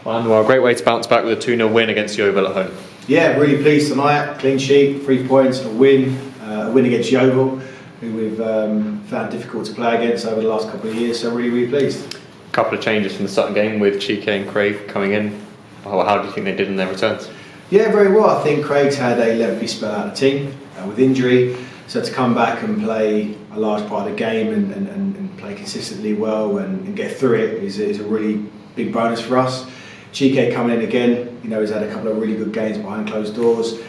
Well, Anwar, a great way to bounce back with a 2-0 win against Yeovil at home. Yeah, really pleased tonight. Clean sheet, 3 points, a win against Yeovil, who we've found difficult to play against over the last couple of years. So really pleased. A couple of changes from the Sutton game with Chike and Craig coming in. How do you think they did in their returns? Yeah, very well. I think Craig's had a lengthy spell out of the team with injury. So to come back and play a large part of the game and play consistently well and get through it is a really big bonus for us. Chike coming in again, he's had a couple of really good games behind closed doors.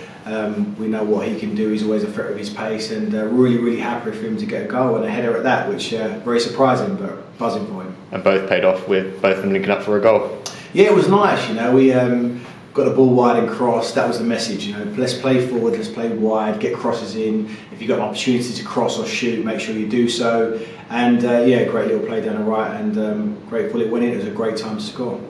We know what he can do. He's always a threat with his pace, and really happy for him to get a goal and a header at that, which very surprising but buzzing for him. And both paid off with both of them linking up for a goal. Yeah, it was nice. We got the ball wide and cross. That was the message. Let's play forward, let's play wide, get crosses in. If you've got an opportunity to cross or shoot, make sure you do so. And great little play down the right, and grateful it went in. It was a great time to score.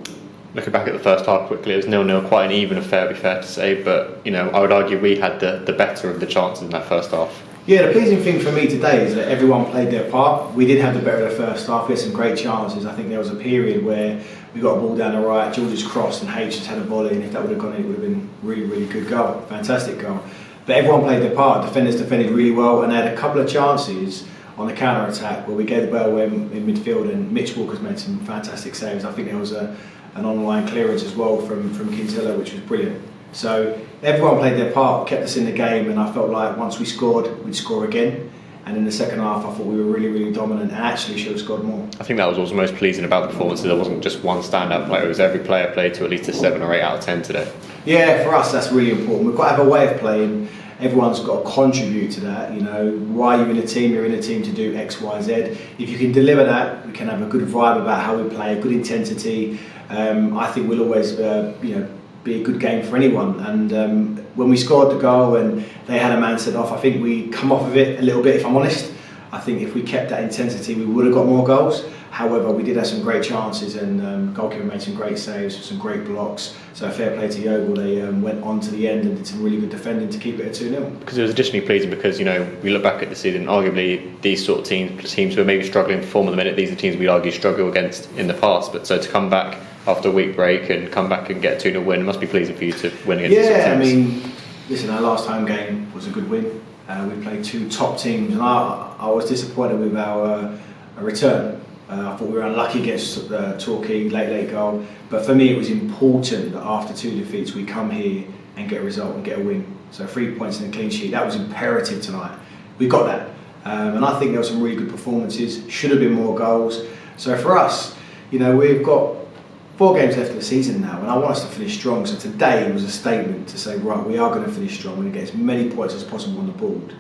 Looking back at the first half quickly, it was 0-0, quite an even affair, be fair to say, but I would argue we had the better of the chances in that first half. Yeah, the pleasing thing for me today is that everyone played their part. We did have the better of the first half. We had some great chances. I think there was a period where we got a ball down the right, George's crossed and H just had a volley, and if that would have gone in, it would have been really good goal, fantastic goal. But everyone played their part. Defenders defended really well, and they had a couple of chances on the counter attack where we gave the ball away in midfield, and Mitch Walker's made some fantastic saves. I think there was an online clearance as well from Kinsella, which was brilliant. So everyone played their part, kept us in the game, and I felt like once we scored, we'd score again. And in the second half, I thought we were really dominant and actually should have scored more. I think that was also most pleasing about the performance. There wasn't just one standout player. It was every player played to at least a 7 or 8 out of 10 today. Yeah, for us that's really important. We've got to have a way of playing. Everyone's got to contribute to that. Why you're in a team, you're in a team to do X, Y, Z. If you can deliver that, we can have a good vibe about how we play, a good intensity. I think we'll always, be a good game for anyone. And when we scored the goal and they had a man sent off, I think we come off of it a little bit, if I'm honest. I think if we kept that intensity, we would have got more goals. However, we did have some great chances, and goalkeeper made some great saves, some great blocks. So fair play to Yeovil. They went on to the end and did some really good defending to keep it at 2-0. Because it was additionally pleasing because, we look back at the season, arguably these sort of teams who are maybe struggling to perform at the minute, these are teams we'd argue struggle against in the past. But so to come back after a week break and come back and get a 2-0 win, it must be pleasing for you to win against these sort of teams. Listen, our last home game was a good win. We played 2 top teams, and I was disappointed with our return. I thought we were unlucky against Torquay, late goal. But for me, it was important that after 2 defeats, we come here and get a result and get a win. So 3 points and a clean sheet. That was imperative tonight. We got that. And I think there were some really good performances. Should have been more goals. So for us, we've got 4 games left of the season now, and I want us to finish strong. So today was a statement to say, right, we are going to finish strong. We're going to get as many points as possible on the board.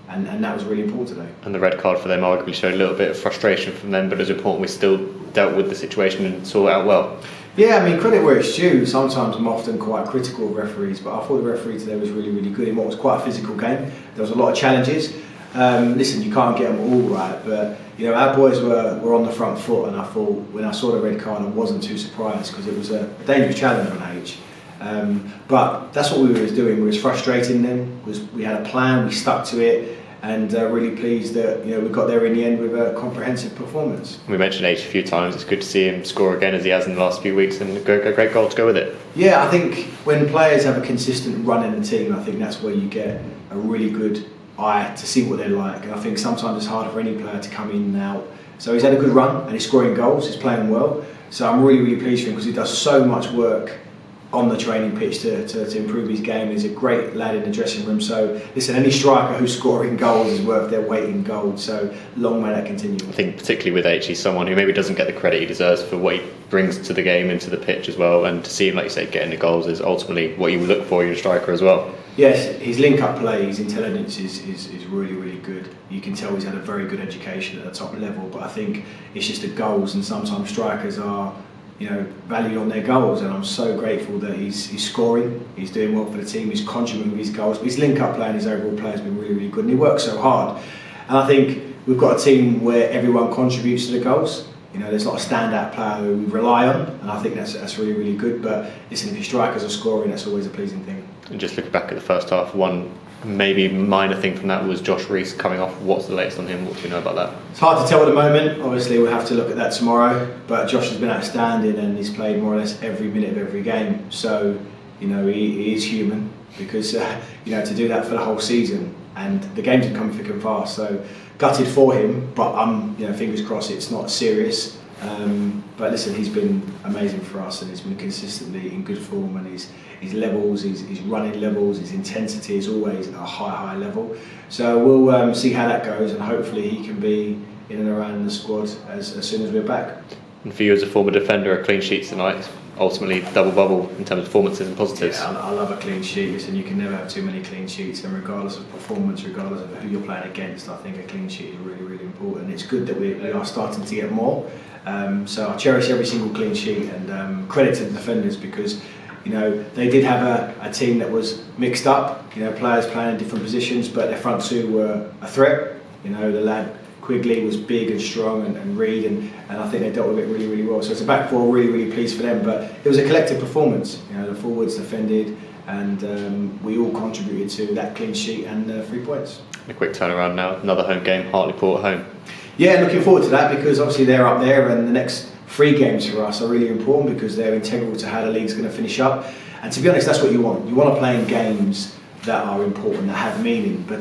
And that was really important today. And the red card for them arguably showed a little bit of frustration from them, but as important, we still dealt with the situation and saw it out well. Yeah, credit where it's due. Sometimes I'm often quite critical of referees, but I thought the referee today was really good in what was quite a physical game. There was a lot of challenges. Listen, you can't get them all right, but our boys were on the front foot, and I thought when I saw the red card, I wasn't too surprised because it was a dangerous challenge on H. But that's what we were doing. We was frustrating them. We had a plan, we stuck to it, and really pleased that we got there in the end with a comprehensive performance. We mentioned H a few times. It's good to see him score again as he has in the last few weeks, and a great goal to go with it. Yeah, I think when players have a consistent run in the team, I think that's where you get a really good eye to see what they're like. And I think sometimes it's harder for any player to come in and out. So he's had a good run and he's scoring goals, he's playing well. So I'm really pleased for him because he does so much work on the training pitch to improve his game. He's a great lad in the dressing room. So listen, any striker who's scoring goals is worth their weight in gold. So long may that continue. I think particularly with H, he's someone who maybe doesn't get the credit he deserves for what he brings to the game and to the pitch as well. And to see him, like you say, getting the goals is ultimately what you look for in a striker as well. Yes, his link-up play, his intelligence is really good. You can tell he's had a very good education at the top level, but I think it's just the goals, and sometimes strikers are valued on their goals, and I'm so grateful that he's scoring, he's doing well for the team, he's contributing with his goals, but his link-up play and his overall play has been really good, and he works so hard. And I think we've got a team where everyone contributes to the goals. There's not a standout player who we rely on, and I think that's really good. But listen, if your strikers are scoring, that's always a pleasing thing. And just looking back at the first half, one maybe minor thing from that was Josh Reese coming off. What's the latest on him? What do you know about that? It's hard to tell at the moment. Obviously, we'll have to look at that tomorrow. But Josh has been outstanding and he's played more or less every minute of every game. So, he is human because, to do that for the whole season and the games have come thick and fast. So, gutted for him, but I'm, fingers crossed it's not serious. But listen, he's been amazing for us and he's been consistently in good form and his levels, his running levels, his intensity is always at a high level. So we'll see how that goes and hopefully he can be in and around the squad as soon as we're back. And for you as a former defender, a clean sheet tonight, ultimately double bubble in terms of performances and positives. Yeah, I love a clean sheet. Listen, you can never have too many clean sheets, and regardless of performance, regardless of who you're playing against, I think a clean sheet is really important. It's good that we are starting to get more. So I cherish every single clean sheet and credit to the defenders because they did have a team that was mixed up, players playing in different positions, but their front two were a threat. The lad Quigley was big and strong and Reed and I think they dealt with it really well. So it's a back four, really pleased for them, but it was a collective performance. The forwards defended and we all contributed to that clean sheet and 3 points. A quick turnaround now, another home game, Hartlepool at home. Yeah, looking forward to that because obviously they're up there and the next 3 games for us are really important because they're integral to how the league's going to finish up. And to be honest, that's what you want. You want to play in games that are important, that have meaning. But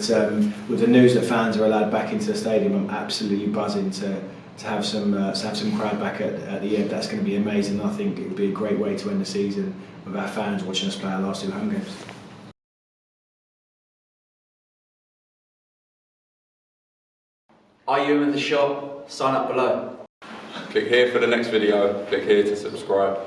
with the news that fans are allowed back into the stadium, I'm absolutely buzzing to have some crowd back at the end. That's going to be amazing. I think it would be a great way to end the season with our fans watching us play our last 2 home games. Are you in the shop? Sign up below. Click here for the next video, click here to subscribe.